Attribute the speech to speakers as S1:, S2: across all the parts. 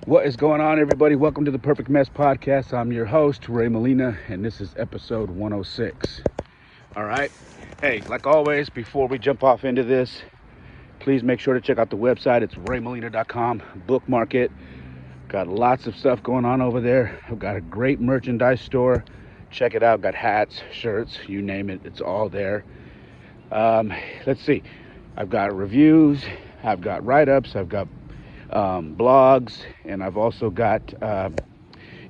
S1: What is going on, everybody? Welcome to the Perfect Mess Podcast. I'm your host, Ray Molina, and this is episode 106. All right. Hey, like always, before we jump off into this, please make sure to check out the website. It's raymolina.com. Bookmark it. Got lots of stuff going on over there. I've got a great merchandise store. Check it out. Got hats, shirts, you name it. It's all there. Let's see. I've got reviews. I've got write-ups. I've got blogs, and I've also got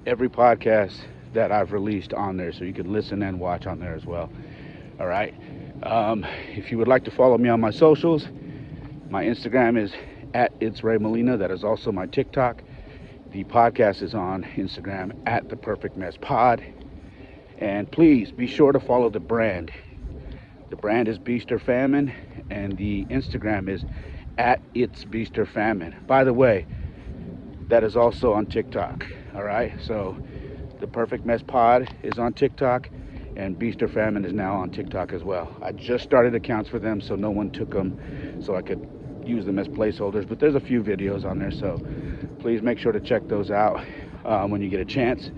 S1: every podcast that I've released on there, so you can listen and watch on there as well. All right. If you would like to follow me on my socials, my Instagram is at It's Ray Molina. That is also my TikTok. The podcast is on Instagram at The Perfect Mess Pod. And please be sure to follow the brand. The brand is Beast or Famine, and the Instagram is at It's Beast or Famine. By the way, that is also on TikTok. All right. So the Perfect Mess Pod is on TikTok, and Beast or Famine is now on TikTok as well. I just started accounts for them, so no one took them, so I could use them as placeholders. But there's a few videos on there, so please make sure to check those out when you get a chance.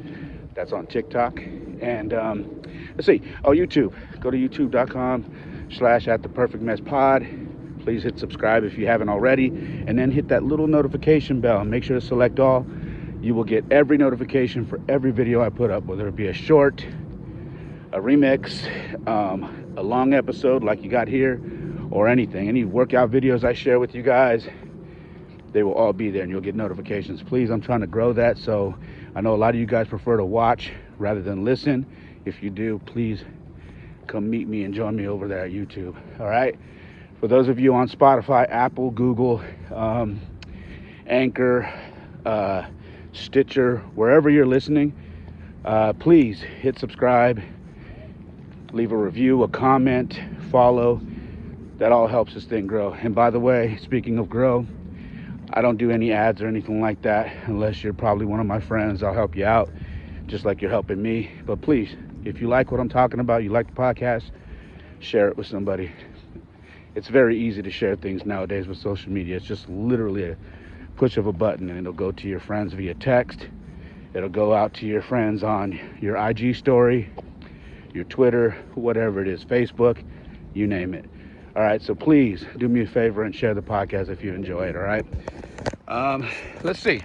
S1: That's on TikTok. And let's see. Oh, YouTube. Go to youtube.com/@theperfectmesspod. Please hit subscribe if you haven't already, and then hit that little notification bell and make sure to select all. You will get every notification for every video I put up, whether it be a short, a remix, a long episode like you got here, or anything. Any workout videos I share with you guys, they will all be there and you'll get notifications. Please, I'm trying to grow that, so I know a lot of you guys prefer to watch rather than listen. If you do, please come meet me and join me over there at YouTube. All right. For those of you on Spotify, Apple, Google, Anchor, Stitcher, wherever you're listening, please hit subscribe, leave a review, a comment, follow. That all helps this thing grow. And by the way, speaking of grow, I don't do any ads or anything like that unless you're probably one of my friends. I'll help you out just like you're helping me. But please, if you like what I'm talking about, you like the podcast, share it with somebody. It's very easy to share things nowadays with social media. It's just literally a push of a button, and it'll go to your friends via text. It'll go out to your friends on your IG story, your Twitter, whatever it is, Facebook, you name it. All right, so please do me a favor and share the podcast if you enjoy it, all right? Let's see.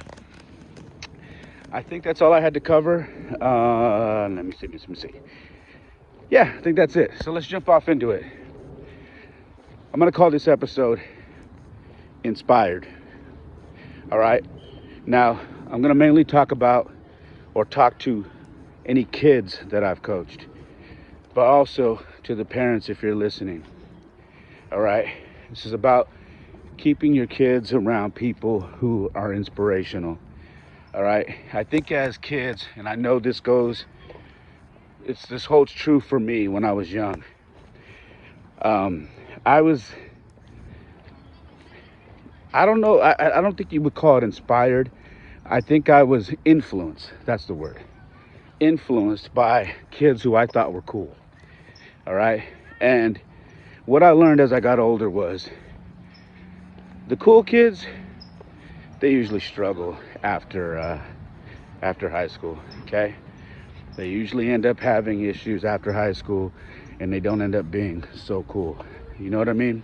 S1: I think that's all I had to cover. Let me see. Yeah, I think that's it. So let's jump off into it. I'm going to call this episode Inspired. All right. Now, I'm going to mainly talk to any kids that I've coached, but also to the parents if you're listening. All right. This is about keeping your kids around people who are inspirational. All right. I think as kids, and I know this holds true for me when I was young. I don't know, I don't think you would call it inspired. I think I was influenced, that's the word. Influenced by kids who I thought were cool. All right. And what I learned as I got older was the cool kids, they usually struggle after high school, okay? They usually end up having issues after high school, and they don't end up being so cool. You know what I mean?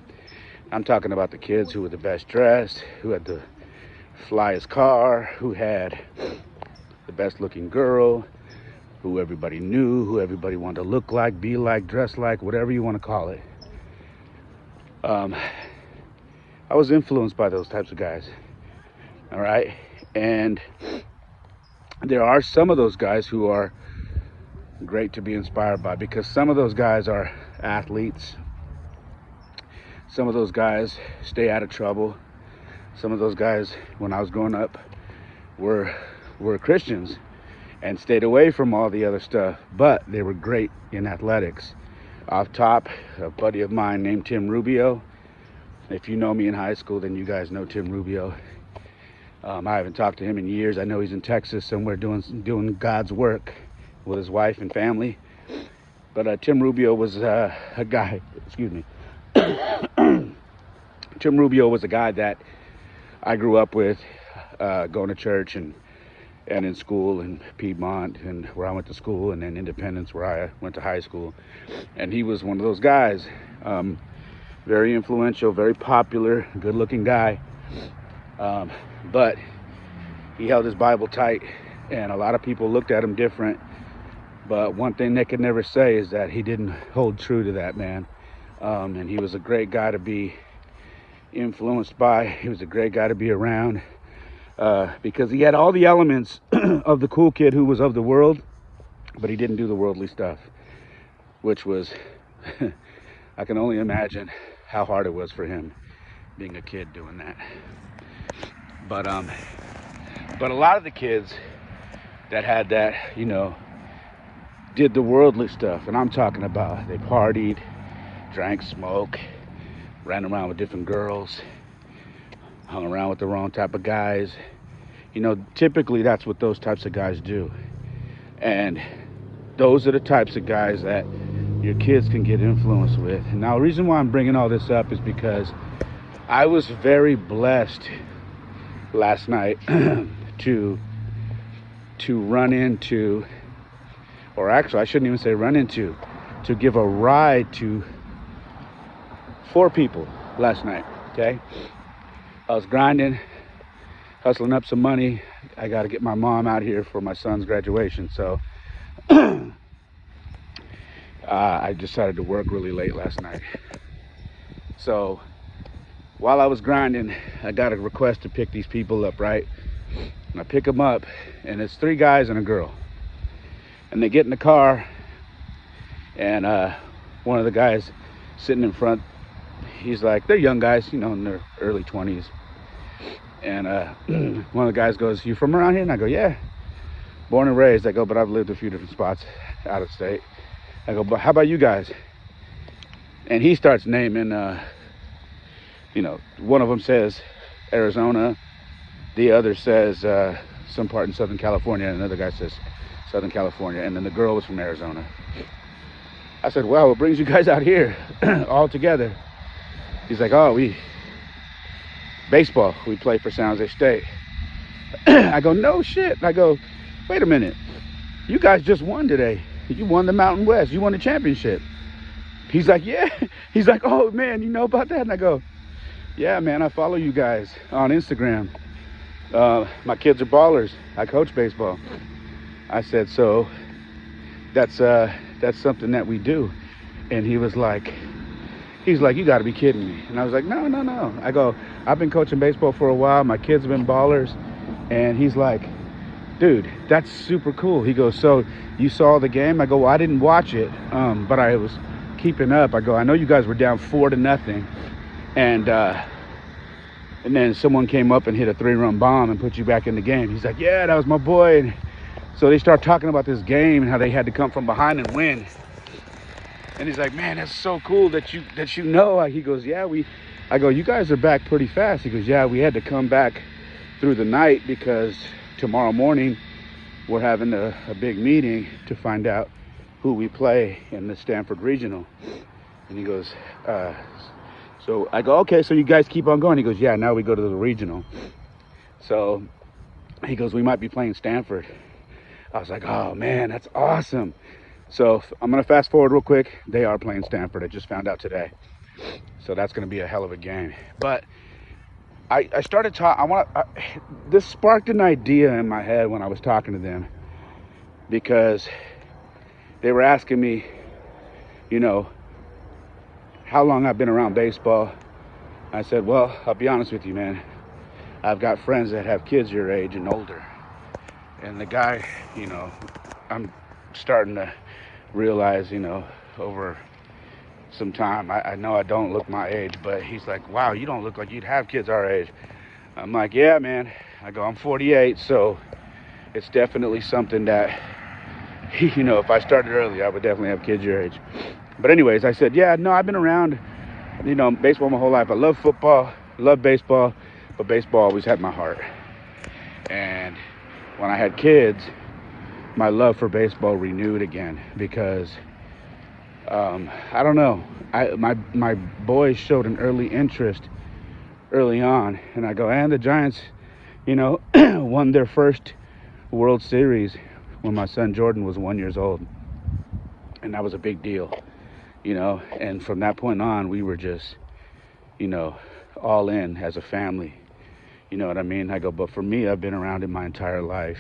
S1: I'm talking about the kids who were the best dressed, who had the flyest car, who had the best looking girl, who everybody knew, who everybody wanted to look like, be like, dress like, whatever you want to call it. I was influenced by those types of guys. All right. And there are some of those guys who are great to be inspired by, because some of those guys are athletes. Some of those guys stay out of trouble. Some of those guys, when I was growing up, were Christians and stayed away from all the other stuff, but they were great in athletics. Off top, a buddy of mine named Tim Rubio. If you know me in high school, then you guys know Tim Rubio. I haven't talked to him in years. I know he's in Texas somewhere doing God's work with his wife and family. But Tim Rubio was a guy, Tim Rubio was a guy that I grew up with. going to church and in school in Piedmont, and where I went to school, and then Independence, where I went to high school. And he was one of those guys, very influential, very popular, good-looking guy. But he held his Bible tight, and a lot of people looked at him different. But one thing they could never say is that he didn't hold true to that, man. And he was a great guy to be influenced by. He was a great guy to be around, because he had all the elements of the cool kid who was of the world, but he didn't do the worldly stuff, which was, I can only imagine how hard it was for him being a kid doing that. But a lot of the kids that had that, did the worldly stuff, and I'm talking about they partied, drank, smoked, ran around with different girls, hung around with the wrong type of guys. Typically that's what those types of guys do. And those are the types of guys that your kids can get influenced with. And now the reason why I'm bringing all this up is because I was very blessed last night to run into, or actually I shouldn't even say run into, to give a ride to 4 people last night. Okay, I was grinding, hustling up some money. I got to get my mom out here for my son's graduation, so I decided to work really late last night. So while I was grinding, I got a request to pick these people up, right? And I pick them up, and it's 3 guys and a girl. And they get in the car, and one of the guys sitting in front, he's like, they're young guys, in their early 20s. And one of the guys goes, "You from around here?" And I go, "Yeah, born and raised." I go, "But I've lived a few different spots out of state." I go, "But how about you guys?" And he starts naming, one of them says Arizona, the other says some part in Southern California, and another guy says Southern California, and then the girl was from Arizona. I said, "Wow, what brings you guys out here all together?" He's like, "Oh, baseball. We play for San Jose State." I go, "No shit." I go, "Wait a minute. You guys just won today. You won the Mountain West. You won the championship." He's like, "Yeah." He's like, "Oh, man, you know about that?" And I go, "Yeah, man, I follow you guys on Instagram. My kids are ballers. I coach baseball." I said, "So that's something that we do." And he was like, "You got to be kidding me." And I was like, No. I go, "I've been coaching baseball for a while. My kids have been ballers." And he's like, "Dude, that's super cool." He goes, "So you saw the game?" I go, "Well, I didn't watch it, but I was keeping up." I go, "I know you guys were down 4-0, and then someone came up and hit a 3-run bomb and put you back in the game." He's like, "Yeah, that was my boy." And so they start talking about this game and how they had to come from behind and win. And he's like, "Man, that's so cool that you know." He goes, "Yeah, I go, "You guys are back pretty fast." He goes, "Yeah, we had to come back through the night because tomorrow morning we're having a big meeting to find out who we play in the Stanford Regional." And he goes, so I go, "Okay, so you guys keep on going?" He goes, "Yeah, now we go to the regional." So he goes, "We might be playing Stanford." I was like, "Oh man, that's awesome." So I'm going to fast forward real quick. They are playing Stanford. I just found out today. So that's going to be a hell of a game. But I started talking. This sparked an idea in my head when I was talking to them, because they were asking me, how long I've been around baseball. I said, "Well, I'll be honest with you, man. I've got friends that have kids your age and older." And the guy, I'm starting to realize, over some time, I know I don't look my age, but he's like, "Wow, you don't look like you'd have kids our age." I'm like, "Yeah, man." I go, "I'm 48, so it's definitely something that, if I started early, I would definitely have kids your age." But anyways, I said, "Yeah, no, I've been around, baseball my whole life. I love football, love baseball, but baseball always had my heart. And when I had kids, my love for baseball renewed again, because I don't know, my boys showed an early interest early on." And I go, "And the Giants won their first World Series when my son Jordan was 1 year old. And that was a big deal. And from that point on, we were just, all in as a family. You know what I mean? I go, but for me, I've been around it my entire life.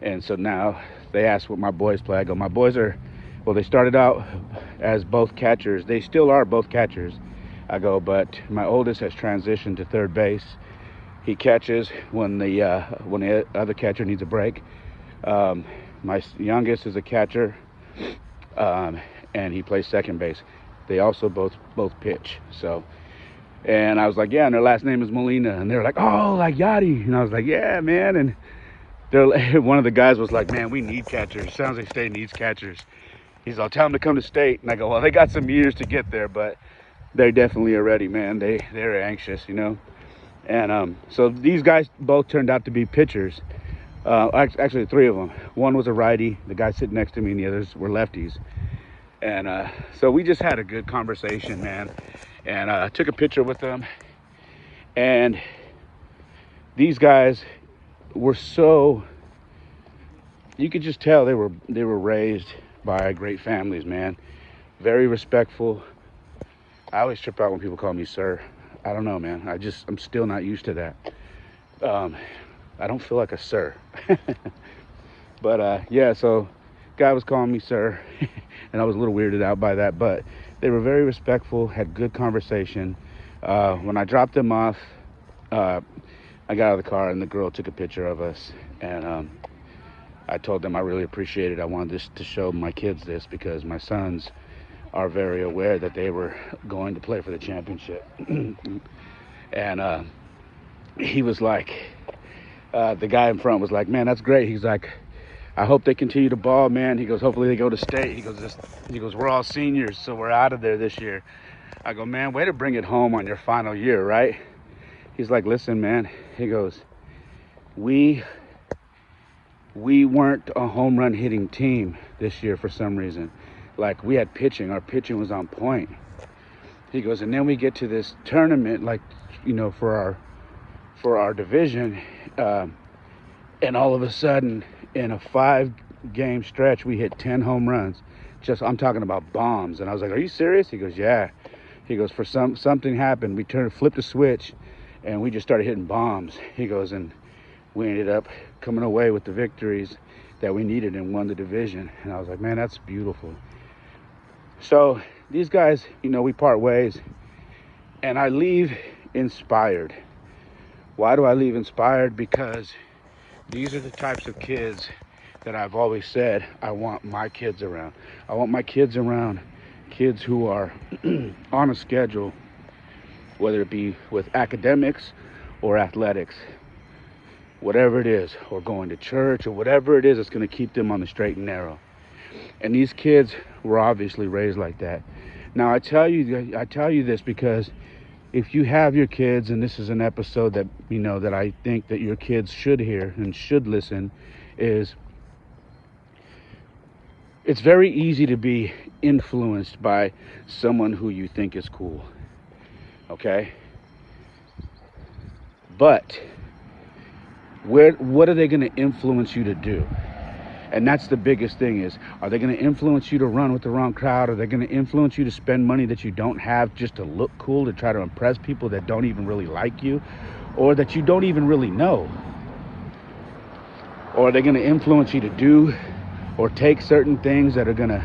S1: And so now they ask what my boys play. I go, my boys they started out as both catchers. They still are both catchers. I go, but my oldest has transitioned to third base. He catches when the other catcher needs a break. My youngest is a catcher, and he plays second base. They also both pitch. So, and I was like, yeah, and their last name is Molina, and they're like, oh, like Yachty, and I was like, yeah, man, and one of the guys was like, man, we need catchers. Sounds like state needs catchers. He's all, tell them to come to state, and I go, well, they got some years to get there, but they definitely are ready, man. They're anxious. And so these guys both turned out to be pitchers. Actually, three of them. One was a righty, the guy sitting next to me, and the others were lefties. And so we just had a good conversation, man. And I took a picture with them. And these guys were you could just tell they were raised by great families, man. Very respectful. I always trip out when people call me sir. I don't know, man. I'm still not used to that. I don't feel like a sir. But yeah, so guy was calling me sir, and I was a little weirded out by that, but they were very respectful, had good conversation. When I dropped them off, I got out of the car and the girl took a picture of us, and I told them I really appreciate it. I wanted to show my kids this because my sons are very aware that they were going to play for the championship. And he was like, the guy in front was like, man, that's great. He's like, I hope they continue to ball, man. He goes, hopefully they go to state. He goes, we're all seniors, so we're out of there this year. I go, man, way to bring it home on your final year, right? He's like, listen, man. He goes, we weren't a home run hitting team this year for some reason. Like, we had pitching. Our pitching was on point. He goes, and then we get to this tournament, like, for our division, and all of a sudden, in a 5-game stretch, we hit 10 home runs. I'm talking about bombs. And I was like, are you serious? He goes, yeah. He goes, something happened. We flipped a switch, and we just started hitting bombs. He goes, and we ended up coming away with the victories that we needed and won the division. And I was like, man, that's beautiful. So these guys, we part ways, and I leave inspired. Why do I leave inspired? Because these are the types of kids that I've always said I want my kids around. I want my kids around kids who are on a schedule, whether it be with academics or athletics, whatever it is, or going to church, or whatever it is that's going to keep them on the straight and narrow. And these kids were obviously raised like that. Now, I tell you this because if you have your kids, and this is an episode that, that I think that your kids should hear and should listen, is it's very easy to be influenced by someone who you think is cool. Okay? But what are they going to influence you to do? And that's the biggest thing is, are they going to influence you to run with the wrong crowd? Are they going to influence you to spend money that you don't have just to look cool, to try to impress people that don't even really like you, or that you don't even really know? Or are they going to influence you to do or take certain things that are going to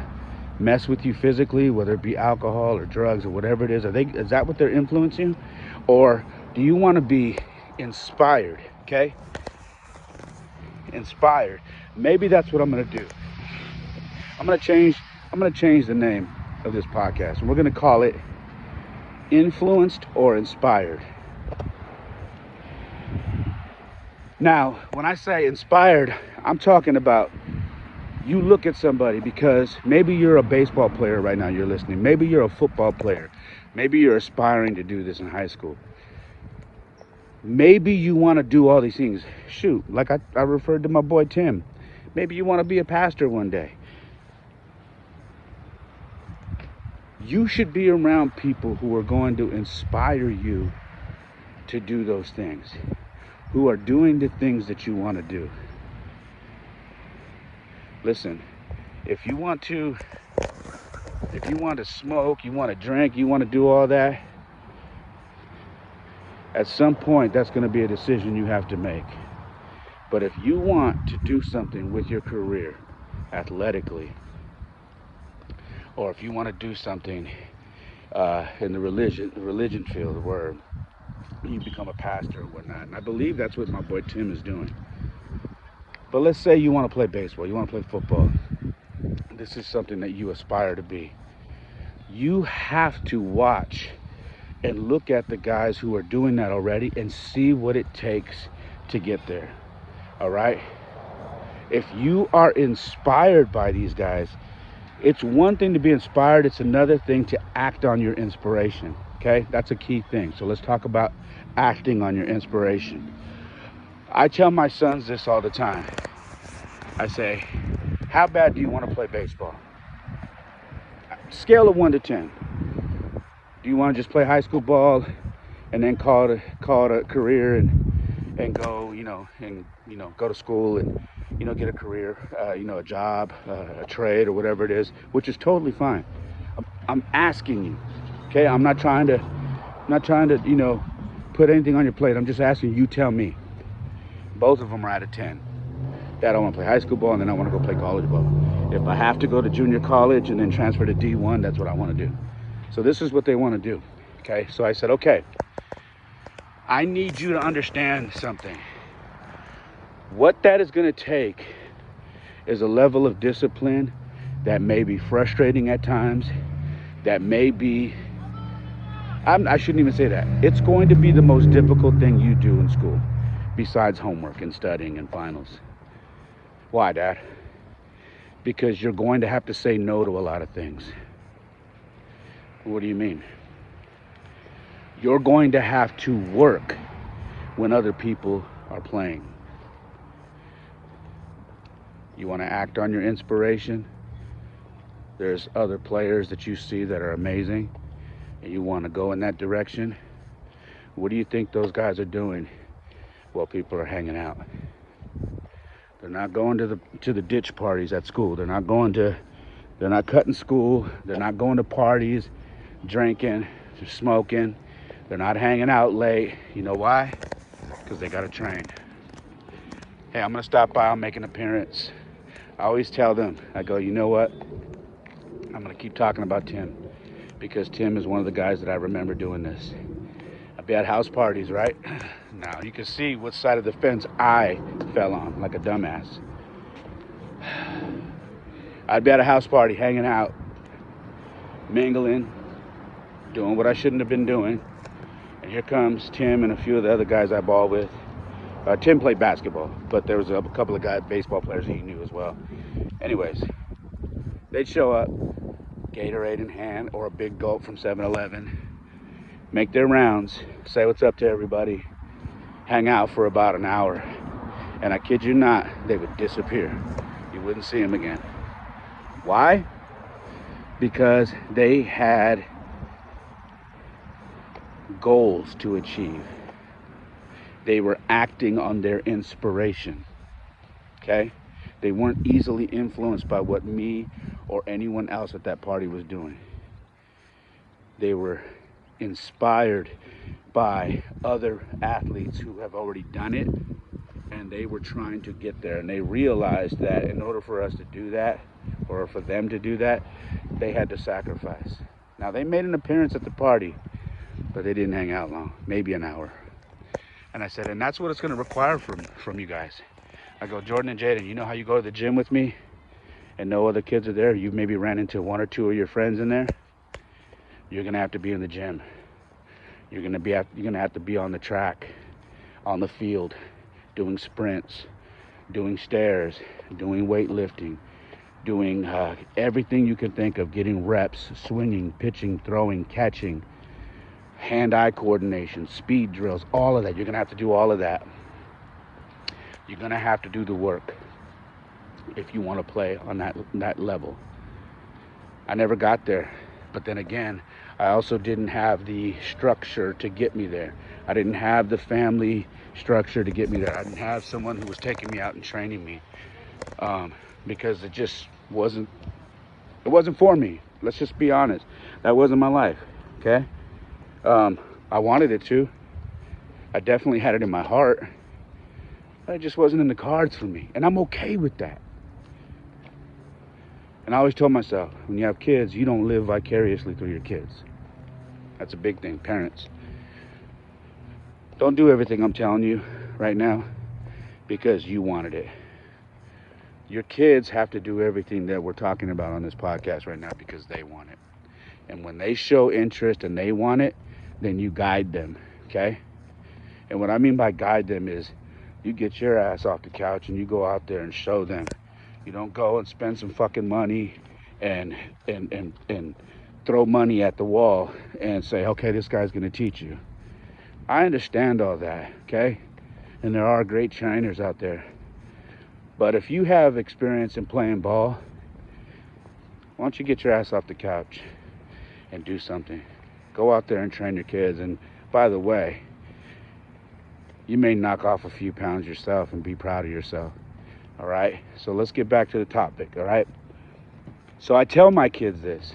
S1: mess with you physically, whether it be alcohol or drugs or whatever it is? Is that what they're influencing? Or do you want to be inspired? Okay? Inspired. Maybe that's what I'm going to do. I'm going to change the name of this podcast, and we're going to call it Influenced or Inspired. Now, when I say inspired, I'm talking about you look at somebody, because maybe you're a baseball player right now, you're listening. Maybe you're a football player. Maybe you're aspiring to do this in high school. Maybe you want to do all these things. Shoot, like I referred to my boy Tim. Maybe you want to be a pastor one day. You should be around people who are going to inspire you to do those things. who are doing the things that you want to do. Listen, if you want to smoke, you want to drink, you want to do all that, at some point that's going to be a decision you have to make. But if you want to do something with your career athletically, or if you want to do something in the religion field where you become a pastor or whatnot, and I believe that's what my boy Tim is doing. But let's say you want to play baseball, you want to play football. This is something that you aspire to be. You have to watch and look at the guys who are doing that already and see what it takes to get there. All right? If you are inspired by these guys, it's one thing to be inspired, it's another thing to act on your inspiration. Okay? That's a key thing. So let's talk about acting on your inspiration. I tell my sons this all the time. I say, how bad do you want to play baseball? Scale of 1 to 10. Do you want to just play high school ball and then call it a career and go, go to school and, get a career, a job, a trade or whatever it is, which is totally fine. I'm asking you, okay? I'm not trying to, put anything on your plate. I'm just asking you, tell me. Both of them are out of 10. Dad, I want to play high school ball and then I want to go play college ball. If I have to go to junior college and then transfer to D1, that's what I want to do. So this is what they want to do, okay? So I said, okay, I need you to understand something. What that is going to take is a level of discipline that may be frustrating at times, that may be, I shouldn't even say that. It's going to be the most difficult thing you do in school, besides homework and studying and finals. Why, Dad? Because you're going to have to say no to a lot of things. What do you mean? You're going to have to work when other people are playing. You want to act on your inspiration? There's other players that you see that are amazing, and you want to go in that direction. What do you think those guys are doing while people are hanging out? They're not going to the ditch parties at school. They're not cutting school. They're not going to parties, drinking, smoking. They're not hanging out late. You know why? Because they got to train. Hey, I'm going to stop by. I'll make an appearance. I always tell them, I go, you know what? I'm going to keep talking about Tim, because Tim is one of the guys that I remember doing this. I'd be at house parties, right? Now, you can see what side of the fence I fell on, like a dumbass. I'd be at a house party, hanging out, mingling, doing what I shouldn't have been doing. And here comes Tim and a few of the other guys I ball with. Tim played basketball, but there was a couple of baseball players he knew as well. Anyways, they'd show up, Gatorade in hand or a big gulp from 7-Eleven, make their rounds, say what's up to everybody, hang out for about an hour, and I kid you not, they would disappear. You wouldn't see them again. Why? Because they had goals to achieve. They were acting on their inspiration, okay? They weren't easily influenced by what me or anyone else at that party was doing. They were inspired by other athletes who have already done it, and they were trying to get there. And they realized that in order for us to do that, or for them to do that, they had to sacrifice. Now, they made an appearance at the party, but they didn't hang out long, maybe an hour. And I said, and that's what it's going to require from you guys. I go, Jordan and Jaden, you know how you go to the gym with me and no other kids are there? You maybe ran into one or two of your friends in there. You're going to have to be in the gym. You're going to have to be on the track, on the field, doing sprints, doing stairs, doing weightlifting, doing everything you can think of, getting reps, swinging, pitching, throwing, catching, hand-eye coordination, speed drills, all of that. You're going to have to do all of that. You're going to have to do the work if you want to play on that level. I never got there. But then again, I also didn't have the structure to get me there. I didn't have the family structure to get me there. I didn't have someone who was taking me out and training me, because it just wasn't. It wasn't for me. Let's just be honest. That wasn't my life. Okay. I wanted it to. I definitely had it in my heart, but it just wasn't in the cards for me, and I'm okay with that. And I always told myself, when you have kids, you don't live vicariously through your kids. That's a big thing, parents. Don't do everything I'm telling you right now because you wanted it. Your kids have to do everything that we're talking about on this podcast right now because they want it. And when they show interest and they want it, then you guide them, okay? And what I mean by guide them is you get your ass off the couch and you go out there and show them. You don't go and spend some fucking money and throw money at the wall and say, okay, this guy's gonna teach you. I understand all that, okay? And there are great trainers out there. But if you have experience in playing ball, why don't you get your ass off the couch and do something? Go out there and train your kids. And by the way, you may knock off a few pounds yourself and be proud of yourself. All right? So let's get back to the topic, all right? So I tell my kids this.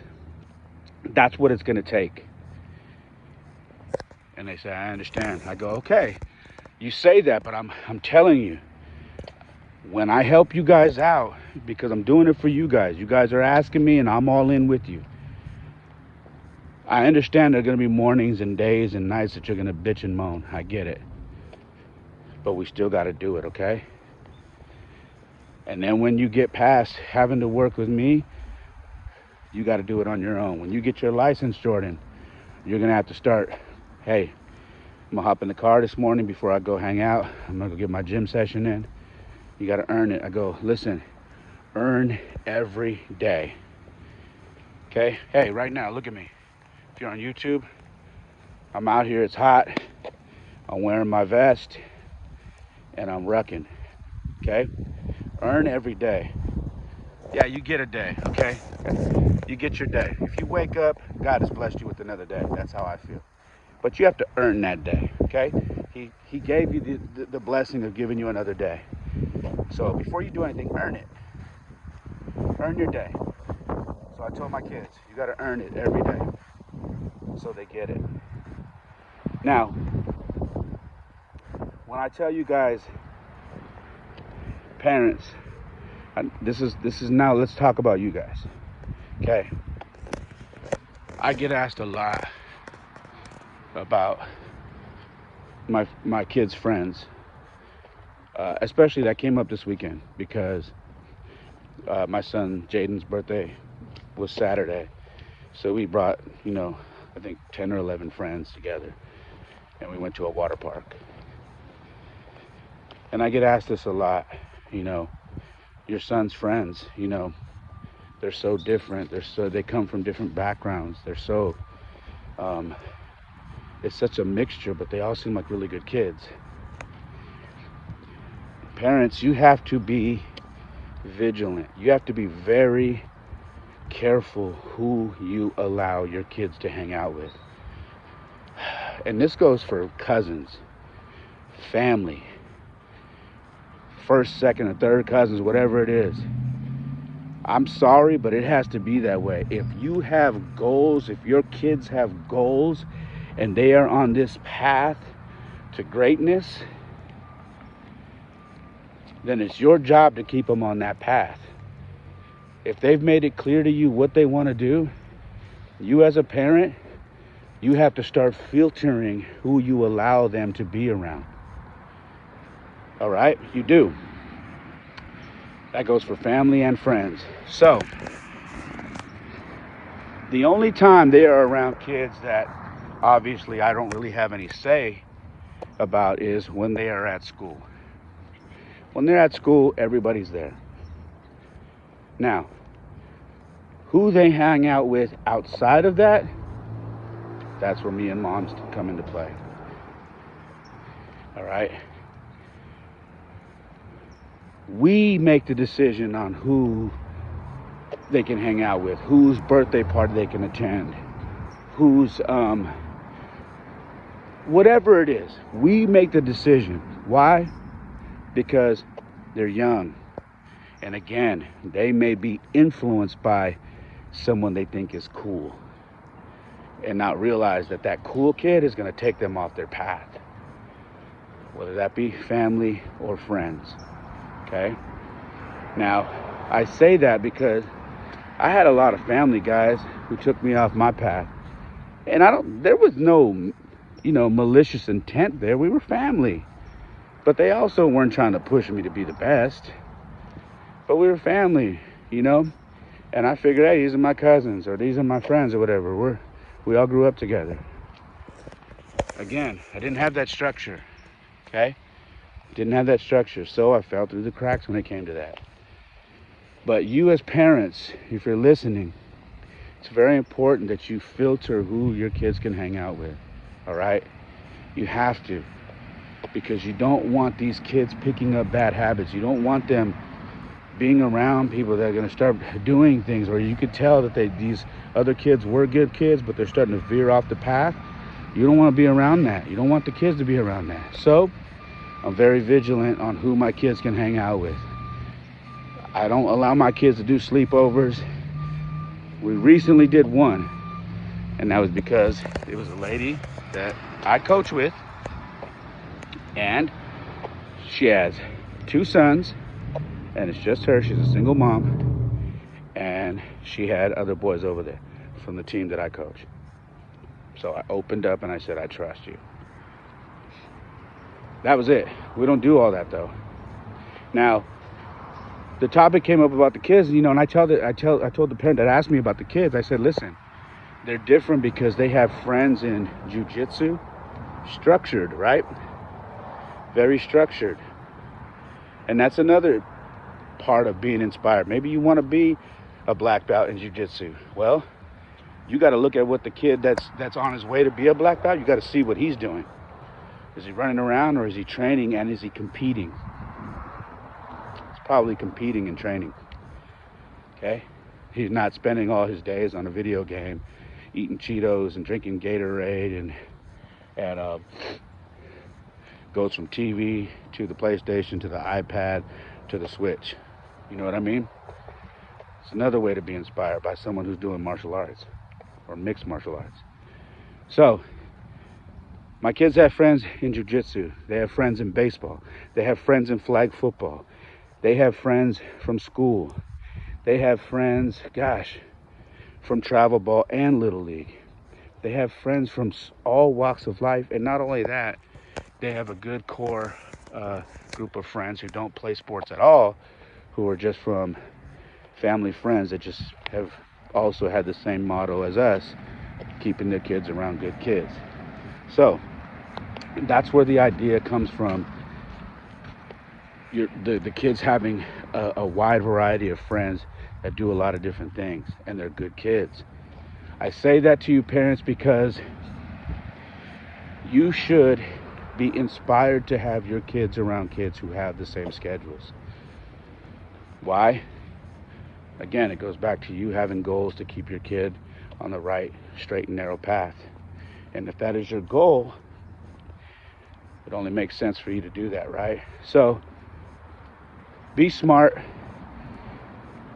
S1: That's what it's going to take. And they say, I understand. I go, okay, you say that, but I'm telling you, when I help you guys out, because I'm doing it for you guys are asking me and I'm all in with you. I understand there are going to be mornings and days and nights that you're going to bitch and moan. I get it. But we still got to do it, okay? And then when you get past having to work with me, you got to do it on your own. When you get your license, Jordan, you're going to have to start, hey, I'm going to hop in the car this morning before I go hang out. I'm going to go get my gym session in. You got to earn it. I go, listen, earn every day. Okay? Hey, right now, look at me. If you're on YouTube, I'm out here, it's hot. I'm wearing my vest and I'm rucking. Okay? Earn every day. Yeah, you get a day, okay? You get your day. If you wake up, God has blessed you with another day. That's how I feel. But you have to earn that day, okay? He gave you the blessing of giving you another day. So before you do anything, earn it. Earn your day. So I told my kids, you got to earn it every day so they get it. Now, when I tell you guys, parents, this is now, let's talk about you guys. Okay? I get asked a lot about my kids' friends. Especially that came up this weekend because my son Jaden's birthday was Saturday. So we brought, I think 10 or 11 friends together and we went to a water park. And I get asked this a lot, your son's friends, they're so different. They come from different backgrounds. They're so, it's such a mixture, but they all seem like really good kids. Parents, you have to be vigilant. You have to be very careful who you allow your kids to hang out with. And this goes for cousins, family, first, second, and third cousins, whatever it is. I'm sorry, but it has to be that way. If you have goals, if your kids have goals and they are on this path to greatness, then it's your job to keep them on that path. If they've made it clear to you what they want to do, you as a parent, you have to start filtering who you allow them to be around. All right? You do. That goes for family and friends. So, the only time they are around kids that obviously I don't really have any say about is when they are at school. When they're at school, everybody's there. Now, who they hang out with outside of that, that's where me and moms come into play. All right? We make the decision on who they can hang out with, whose birthday party they can attend, whose whatever it is, we make the decision. Why? Because they're young. And again, they may be influenced by someone they think is cool and not realize that that cool kid is going to take them off their path, whether that be family or friends. Okay? Now, I say that because I had a lot of family guys who took me off my path. And there was no, malicious intent there. We were family. But they also weren't trying to push me to be the best. But we were family, And I figured, hey, these are my cousins or these are my friends or whatever. We all grew up together. Again, I didn't have that structure, okay? Didn't have that structure, so I fell through the cracks when it came to that. But you as parents, if you're listening, it's very important that you filter who your kids can hang out with, all right? You have to, because you don't want these kids picking up bad habits. You don't want them being around people that are going to start doing things, or you could tell that these other kids were good kids, but they're starting to veer off the path. You don't want to be around that. You don't want the kids to be around that. So I'm very vigilant on who my kids can hang out with. I don't allow my kids to do sleepovers. We recently did one, and that was because it was a lady that I coach with, and she has 2 sons, and it's just her. She's a single mom, and she had other boys over there from the team that I coach. So I opened up and I said, I trust you. That was it. We don't do all that though. Now, the topic came up about the kids, and I told the parent that asked me about the kids, I said, listen, they're different because they have friends in jiu-jitsu, structured, right? Very structured. And that's another part of being inspired. Maybe you want to be a black belt in jiu-jitsu. Well, you got to look at what the kid that's on his way to be a black belt, you got to see what he's doing. Is he running around, or is he training, and is he competing? Probably competing and training. Okay? He's not spending all his days on a video game, eating Cheetos and drinking Gatorade and goes from TV to the PlayStation to the iPad to the Switch. You know what I mean? It's another way to be inspired by someone who's doing martial arts or mixed martial arts. So, my kids have friends in jiu-jitsu. They have friends in baseball. They have friends in flag football. They have friends from school. They have friends, from travel ball and Little League. They have friends from all walks of life. And not only that, they have a good core group of friends who don't play sports at all, who are just from family friends that just have also had the same motto as us, keeping their kids around good kids. So that's where the idea comes from. The kids having a wide variety of friends that do a lot of different things, and they're good kids. I say that to you parents because you should be inspired to have your kids around kids who have the same schedules. Why? Again, it goes back to you having goals to keep your kid on the right, straight and narrow path. And if that is your goal, it only makes sense for you to do that, right? So be smart.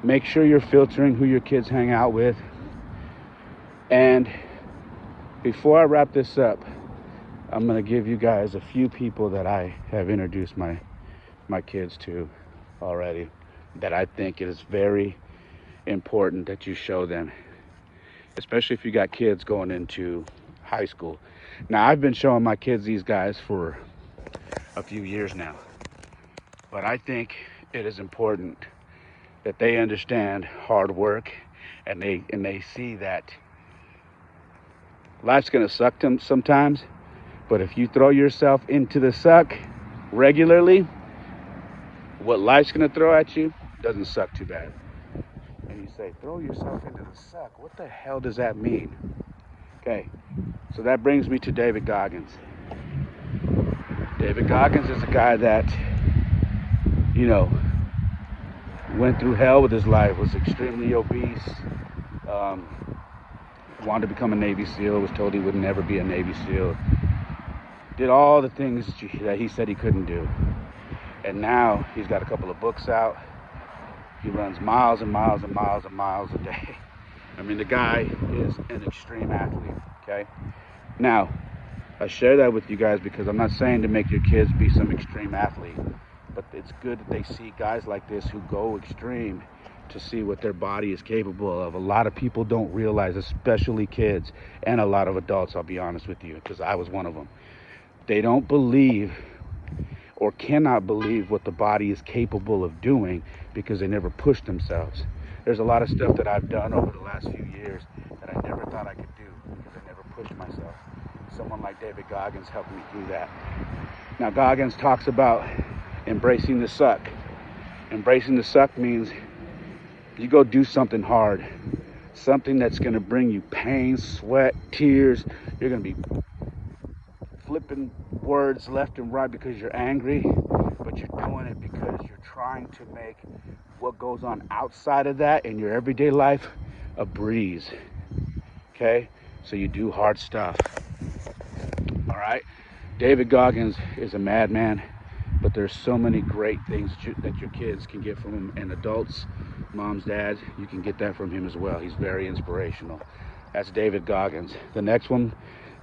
S1: Make sure you're filtering who your kids hang out with. And before I wrap this up, I'm going to give you guys a few people that I have introduced my kids to already, that I think it is very important that you show them, especially if you got kids going into high school. Now, I've been showing my kids these guys for a few years now, but I think it is important that they understand hard work, and they see that life's going to suck them sometimes, but if you throw yourself into the suck regularly, what life's going to throw at you doesn't suck too bad. And you say, throw yourself into the suck. What the hell does that mean? Okay, so that brings me to David Goggins. David Goggins is a guy that, went through hell with his life, was extremely obese, wanted to become a Navy SEAL, was told he would never be a Navy SEAL, did all the things that he said he couldn't do. And now he's got a couple of books out. He runs miles and miles and miles and miles a day. I mean, the guy is an extreme athlete, okay? Now, I share that with you guys because I'm not saying to make your kids be some extreme athlete, but it's good that they see guys like this who go extreme to see what their body is capable of. A lot of people don't realize, especially kids and a lot of adults, I'll be honest with you, because I was one of them. They don't believe or cannot believe what the body is capable of doing because they never push themselves. There's a lot of stuff that I've done over the last few years that I never thought I could do because I never pushed myself. Someone like David Goggins helped me through that. Now, Goggins talks about embracing the suck. Embracing the suck means you go do something hard, something that's going to bring you pain, sweat, tears. You're going to be flipping words left and right because you're angry, but you're doing it because you're trying to make what goes on outside of that in your everyday life a breeze. Okay? So you do hard stuff. All right? David Goggins is a madman, but there's so many great things that your kids can get from him, and adults, moms, dads, you can get that from him as well. He's very inspirational. That's David Goggins. The next one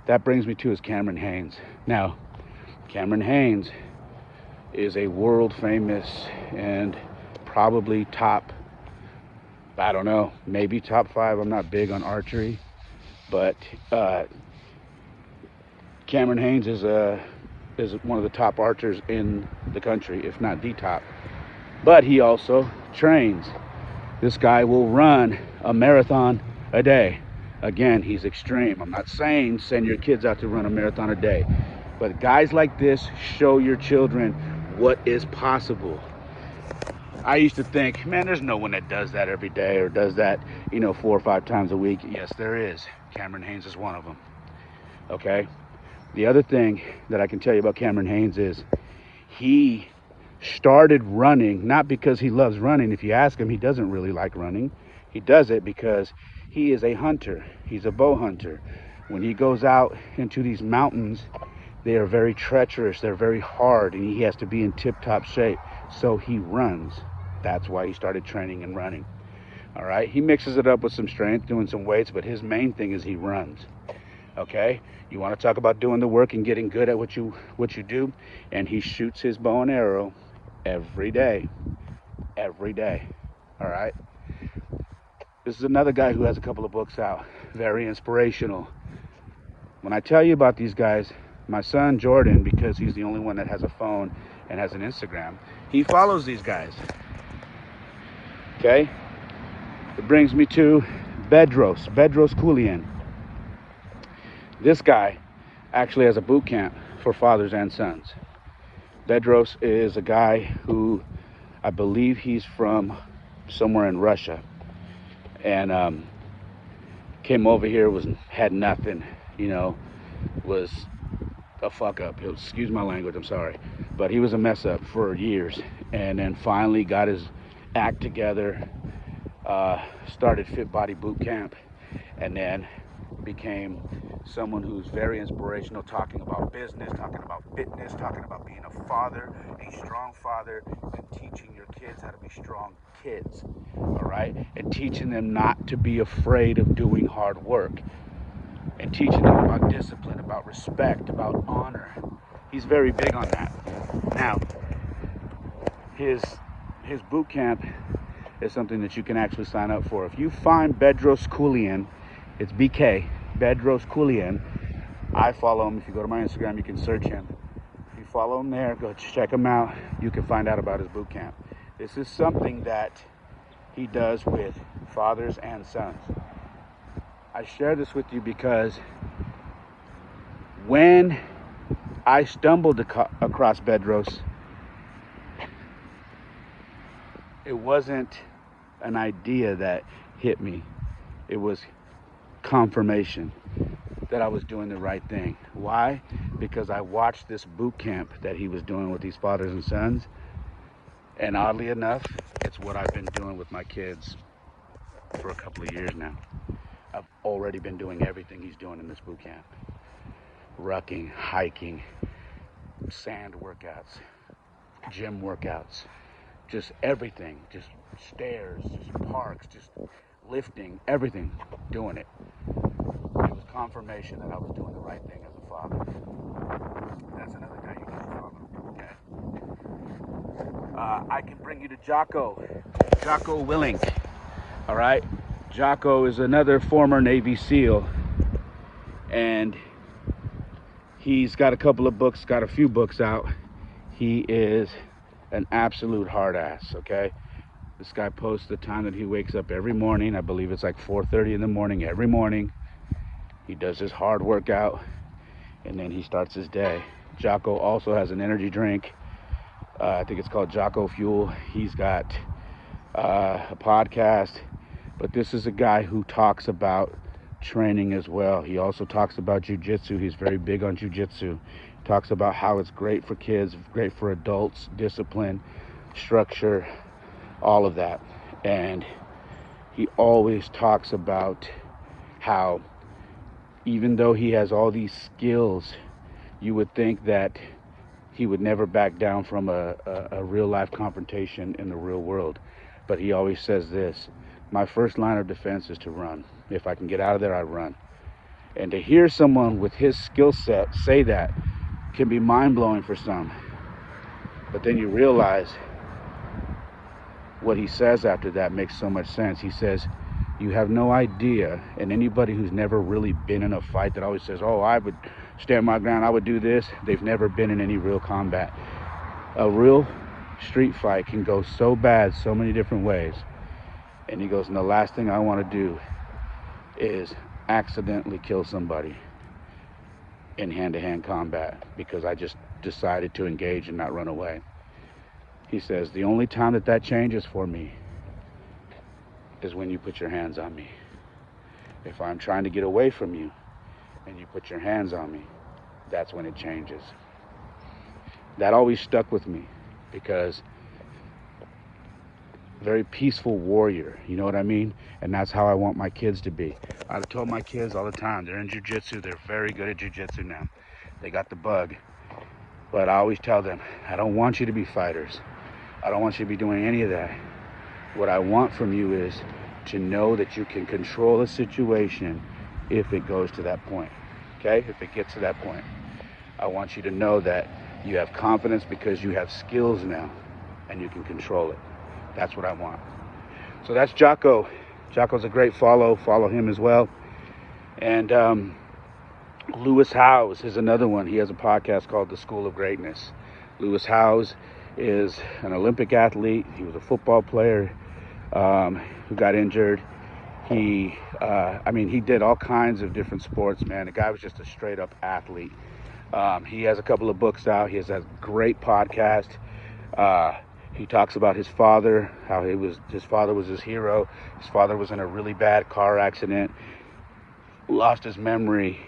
S1: that brings me to is Cameron Hanes. Now, Cameron Hanes is a world famous and probably top, I don't know, maybe top 5. I'm not big on archery, but Cameron Hanes is one of the top archers in the country, if not the top. But he also trains. This guy will run a marathon a day. Again, he's extreme. I'm not saying send your kids out to run a marathon a day, but guys like this show your children what is possible. I used to think, man, there's no one that does that every day or does that, 4 or 5 times a week. Yes, there is. Cameron Hanes is one of them. Okay? The other thing that I can tell you about Cameron Hanes is he started running not because he loves running. If you ask him, he doesn't really like running. He does it because he is a hunter. He's a bow hunter. When he goes out into these mountains, they are very treacherous. They're very hard, and he has to be in tip-top shape. So he runs. That's why he started training and running. All right? He mixes it up with some strength, doing some weights, but his main thing is he runs. Okay? You want to talk about doing the work and getting good at what you do? And he shoots his bow and arrow every day. Every day. All right? This is another guy who has a couple of books out. Very inspirational. When I tell you about these guys, my son Jordan, because he's the only one that has a phone and has an Instagram, he follows these guys. Okay? It brings me to Bedros Keuilian. This guy actually has a boot camp for fathers and sons. Bedros is a guy who I believe he's from somewhere in Russia, and came over here, had nothing, was a fuck up. Excuse my language, I'm sorry, but he was a mess up for years, and then finally got his act together, started Fit Body Boot Camp, and then became someone who's very inspirational, talking about business, talking about fitness, talking about being a father, a strong father, and teaching your kids how to be strong kids, all right? And teaching them not to be afraid of doing hard work, and teaching them about discipline, about respect, about honor. He's very big on that. Now, his boot camp is something that you can actually sign up for. If you find Bedros Keuilian, it's BK, Bedros Keuilian. I follow him. If you go to my Instagram, you can search him. If you follow him there, go check him out. You can find out about his boot camp. This is something that he does with fathers and sons. I share this with you because when I stumbled across Bedros, it wasn't an idea that hit me. It was confirmation that I was doing the right thing. Why? Because I watched this boot camp that he was doing with these fathers and sons, and oddly enough, it's what I've been doing with my kids for a couple of years now. I've already been doing everything he's doing in this boot camp. Rucking, hiking, sand workouts, gym workouts, just everything, just stairs, just parks, just lifting, everything, doing it. It was confirmation that I was doing the right thing as a father. That's another guy you can follow, okay? I can bring you to Jocko Willink, all right? Jocko is another former Navy SEAL, and he's got a couple of books, got a few books out. He is an absolute hard ass, okay? This guy posts the time that he wakes up every morning. I believe it's like 4:30 in the morning every morning. He does his hard workout, and then he starts his day. Jocko also has an energy drink. I think it's called Jocko Fuel. He's got a podcast, but this is a guy who talks about training as well. He also talks about jiu-jitsu. He's very big on jiu-jitsu. Talks about how it's great for kids, great for adults, discipline, structure, all of that. And he always talks about how even though he has all these skills, you would think that he would never back down from a real life confrontation in the real world. But he always says this: my first line of defense is to run. If I can get out of there, I run. And to hear someone with his skill set say that can be mind-blowing for some. But then you realize what he says after that makes so much sense. He says, you have no idea, and anybody who's never really been in a fight that always says, oh, I would stand my ground, I would do this, they've never been in any real combat. A real street fight can go so bad so many different ways. And he goes, and the last thing I want to do is accidentally kill somebody in hand-to-hand combat because I just decided to engage and not run away. He says, the only time that changes for me is when you put your hands on me. If I'm trying to get away from you and you put your hands on me, that's when it changes. That always stuck with me because very peaceful warrior, you know what I mean? And that's how I want my kids to be. I've told my kids all the time, they're in jiu-jitsu, they're very good at jiu-jitsu now. They got the bug. But I always tell them, I don't want you to be fighters. I don't want you to be doing any of that. What I want from you is to know that you can control a situation if it goes to that point, okay? If it gets to that point. I want you to know that you have confidence because you have skills now and you can control it. That's what I want. So that's Jocko. Jocko's a great follow. Follow him as well. And Lewis Howes is another one. He has a podcast called The School of Greatness. Lewis Howes is an Olympic athlete. He was a football player who got injured. He did all kinds of different sports, man. The guy was just a straight up athlete. He has a couple of books out. He has a great podcast. He talks about his father, how his father was his hero. His father was in a really bad car accident, lost his memory,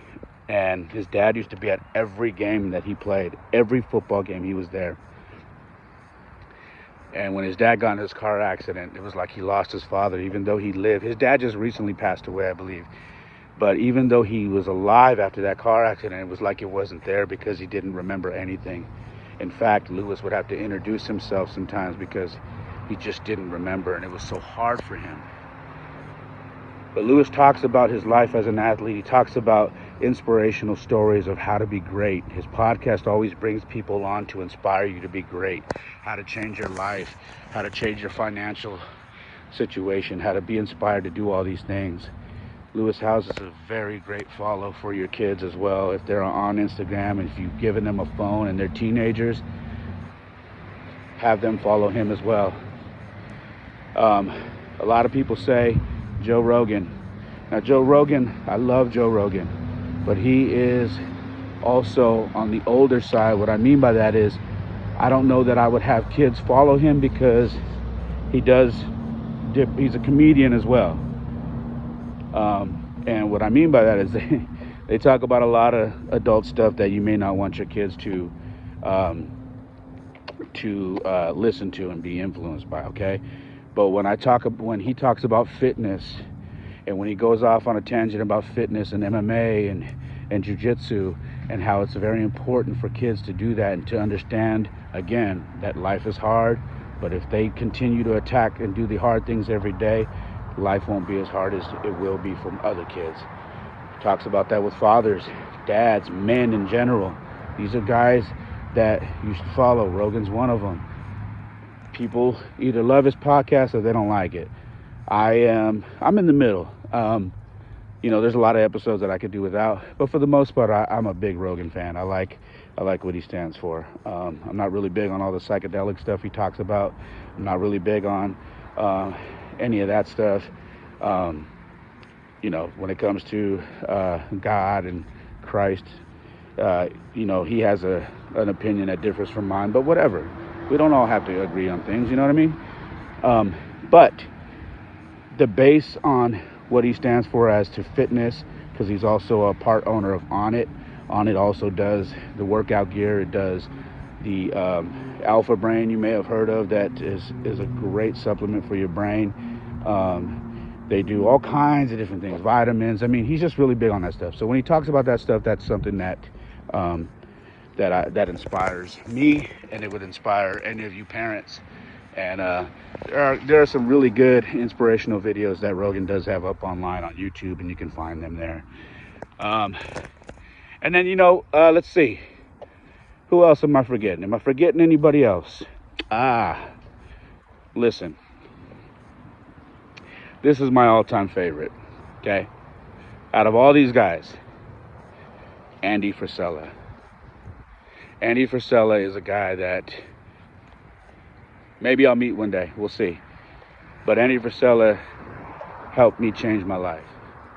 S1: and his dad used to be at every game that he played. Every football game he was there. And when his dad got in his car accident, it was like he lost his father, even though he lived. His dad just recently passed away, I believe. But even though he was alive after that car accident, it was like it wasn't there because he didn't remember anything. In fact, Lewis would have to introduce himself sometimes because he just didn't remember, and it was so hard for him. But Lewis talks about his life as an athlete. He talks about inspirational stories of how to be great. His podcast always brings people on to inspire you to be great, how to change your life, how to change your financial situation, how to be inspired to do all these things. Lewis Howes is a very great follow for your kids as well. If they're on Instagram, and if you've given them a phone and they're teenagers, have them follow him as well. A lot of people say Joe Rogan. Now, Joe Rogan, I love Joe Rogan, but he is also on the older side. What I mean by that is, I don't know that I would have kids follow him because he's a comedian as well. And what I mean by that is they talk about a lot of adult stuff that you may not want your kids to listen to and be influenced by, okay? But when he talks about fitness, and when he goes off on a tangent about fitness and MMA and and jiu-jitsu, and how it's very important for kids to do that and to understand, again, that life is hard, but if they continue to attack and do the hard things every day, life won't be as hard as it will be from other kids. Talks about that with fathers, dads, men in general. These are guys that you should follow. Rogan's one of them. People either love his podcast or they don't like it. I'm in the middle. There's a lot of episodes that I could do without, but for the most part, I'm a big Rogan fan. I like what he stands for. I'm not really big on all the psychedelic stuff he talks about. I'm not really big on any of that stuff. When it comes to God and Christ, he has an opinion that differs from mine, but whatever. We don't all have to agree on things, you know what I mean? But the base on what he stands for as to fitness, because he's also a part owner of Onnit. Onnit also does the workout gear. It does the Alpha Brain, you may have heard of, that is a great supplement for your brain. They do all kinds of different things, vitamins. I mean, he's just really big on that stuff. So when he talks about that stuff, that's something that inspires me, and it would inspire any of you parents. And there are some really good inspirational videos that Rogan does have up online on YouTube, and you can find them there. And then, let's see. Who else am I forgetting? Am I forgetting anybody else? Listen. This is my all-time favorite, okay? Out of all these guys, Andy Frisella. Andy Frisella is a guy that maybe I'll meet one day. We'll see. But Andy Frisella helped me change my life,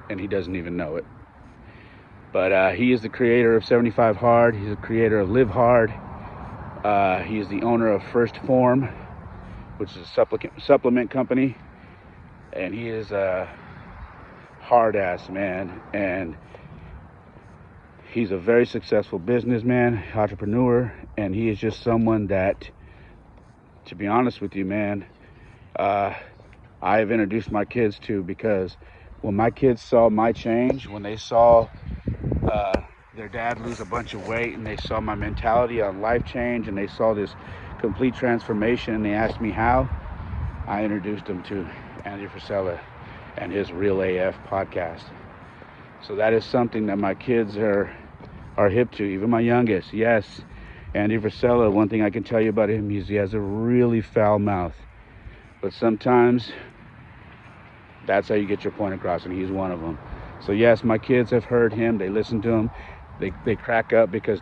S1: and he doesn't even know it. But he is the creator of 75 Hard. He's the creator of Live Hard. He is the owner of First Form, which is a supplement company. And he is a hard-ass man. And he's a very successful businessman, entrepreneur. And he is just someone that, to be honest with you, man, I have introduced my kids to, because when my kids saw my change, when they saw their dad lose a bunch of weight, and they saw my mentality on life change, and they saw this complete transformation, and they asked me how, I introduced them to Andy Frisella and his Real AF podcast. So that is something that my kids are hip to, even my youngest. Yes, Andy Frisella, one thing I can tell you about him, he has a really foul mouth. But sometimes that's how you get your point across, and he's one of them. So yes, my kids have heard him. They listen to him. They crack up because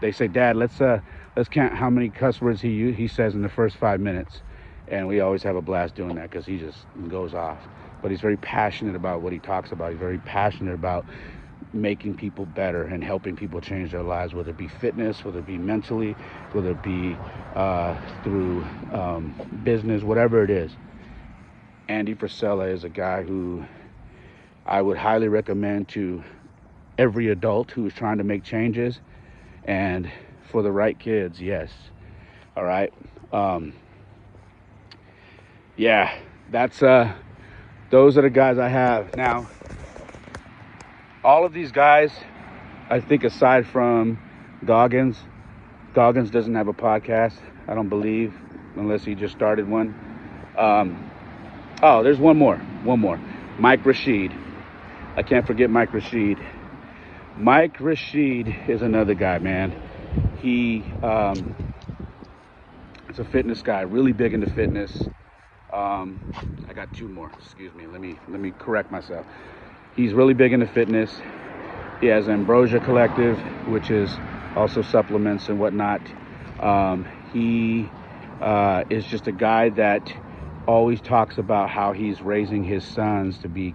S1: they say, Dad, let's count how many cuss words he says in the first 5 minutes. And we always have a blast doing that, because he just goes off. But he's very passionate about what he talks about. He's very passionate about making people better and helping people change their lives, whether it be fitness, whether it be mentally, whether it be through business, whatever it is. Andy Frisella is a guy who I would highly recommend to every adult who is trying to make changes, and for the right kids, yes. All right. Yeah, that's those are the guys I have. Now, all of these guys, I think, aside from Goggins doesn't have a podcast, I don't believe, unless he just started one. There's one more. Mike Rashid. I can't forget Mike Rashid. Mike Rashid is another guy, man. He is a fitness guy, really big into fitness. I got two more. Excuse me. Let me correct myself. He's really big into fitness. He has Ambrosia Collective, which is also supplements and whatnot. He is just a guy that always talks about how he's raising his sons to be,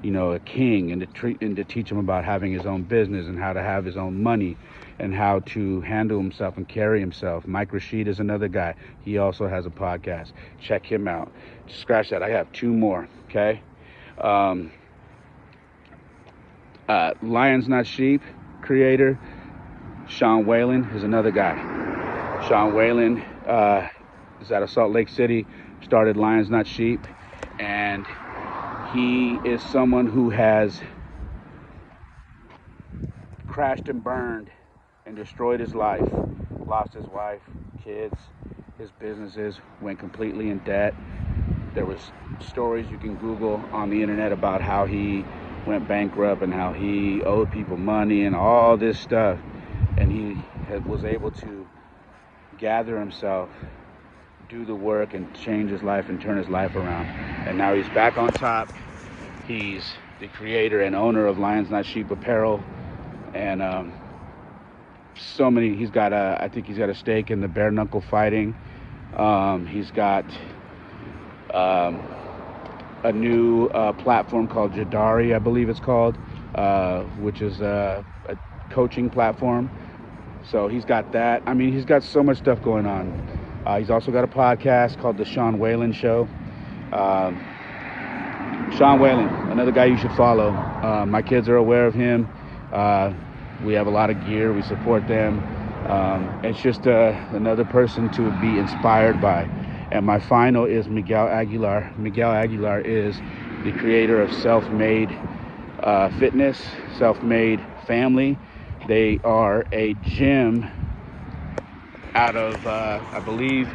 S1: a king, and to teach him about having his own business and how to have his own money and how to handle himself and carry himself. Mike Rashid is another guy. He also has a podcast. Check him out. Scratch that. I have two more. Okay. Lions Not Sheep creator Sean Whalen is another guy. Sean Whalen is out of Salt Lake City, started Lions Not Sheep, and he is someone who has crashed and burned and destroyed his life. Lost his wife, kids, his businesses, went completely in debt. There was stories you can Google on the internet about how he went bankrupt and how he owed people money and all this stuff. And he was able to gather himself, do the work, and change his life and turn his life around. And now he's back on top. He's the creator and owner of Lions Not Sheep Apparel, and he's got I think he's got a stake in the bare knuckle fighting. He's got a new platform called Jadari, I believe it's called, which is a coaching platform. So he's got that. I mean, he's got so much stuff going on. He's also got a podcast called The Sean Whalen Show. Sean Whalen, another guy you should follow. My kids are aware of him. We have a lot of gear. We support them. It's just another person to be inspired by. And my final is Miguel Aguilar. Miguel Aguilar is the creator of Self-Made Fitness, Self-Made Family. They are a gym out of, I believe,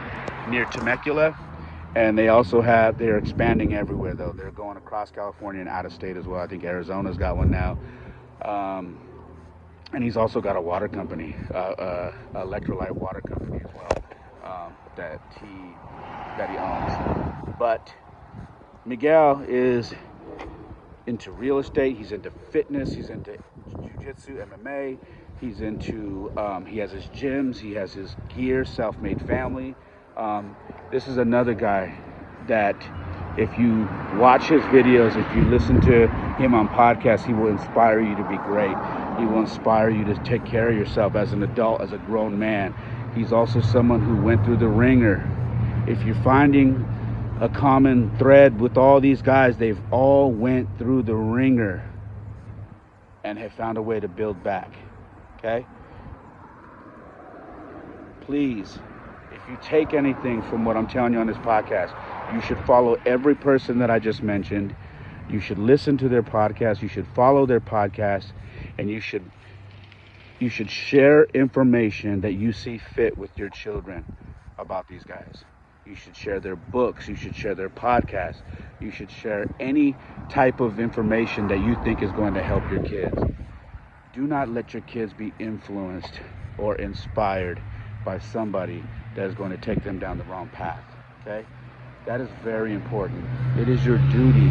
S1: near Temecula. And they're expanding everywhere, though. They're going across California and out of state as well. I think Arizona's got one now. And he's also got a water company, electrolyte water company as well, that he owns. But Miguel is into real estate. He's into fitness. He's into jiu-jitsu, MMA. He's into, he has his gyms. He has his gear, Self-Made Family. This is another guy that if you watch his videos, if you listen to him on podcasts, he will inspire you to be great. He will inspire you to take care of yourself as an adult, as a grown man. He's also someone who went through the ringer. If you're finding a common thread with all these guys, they've all went through the ringer and have found a way to build back. Okay? Please, if you take anything from what I'm telling you on this podcast, you should follow every person that I just mentioned. You should listen to their podcast. You should follow their podcast, and you should share information that you see fit with your children about these guys. You should share their books. You should share their podcasts. You should share any type of information that you think is going to help your kids. Do not let your kids be influenced or inspired by somebody that is going to take them down the wrong path. Okay? That is very important. It is your duty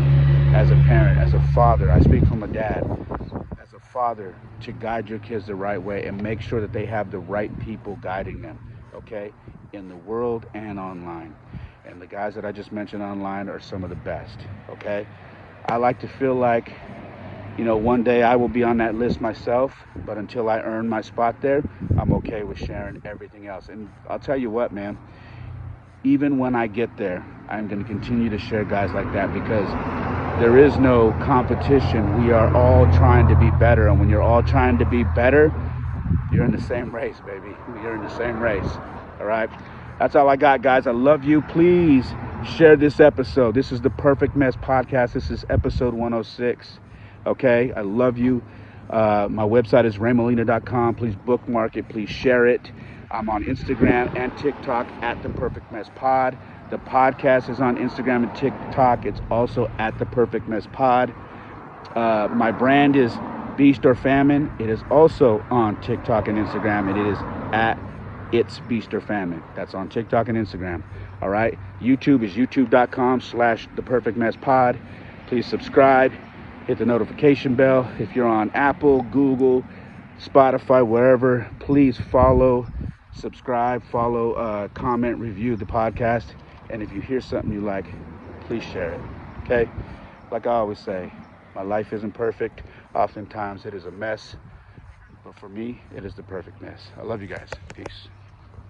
S1: as a parent, as a father. I speak from a dad. As a father, to guide your kids the right way and make sure that they have the right people guiding them. Okay? In the world and online. And the guys that I just mentioned online are some of the best. Okay? I like to feel like, one day I will be on that list myself, but until I earn my spot there, I'm okay with sharing everything else. And I'll tell you what, man, even when I get there, I'm going to continue to share guys like that because there is no competition. We are all trying to be better. And when you're all trying to be better, you're in the same race, baby. You're in the same race. All right? That's all I got, guys. I love you. Please share this episode. This is the Perfect Mess Podcast. This is episode 106. Okay? I love you. My website is raymolina.com. Please bookmark it. Please share it. I'm on Instagram and TikTok at The Perfect Mess Pod. The podcast is on Instagram and TikTok. It's also at The Perfect Mess Pod. My brand is Beast or Famine. It is also on TikTok and Instagram. It is at It's Beast or Famine. That's on TikTok and Instagram. All right. YouTube is youtube.com/The Perfect Mess Pod. Please subscribe. Hit the notification bell. If you're on Apple, Google, Spotify, wherever, please follow, subscribe, follow, comment, review the podcast. And if you hear something you like, please share it. Okay? Like I always say, my life isn't perfect. Oftentimes it is a mess. But for me, it is the perfect mess. I love you guys. Peace.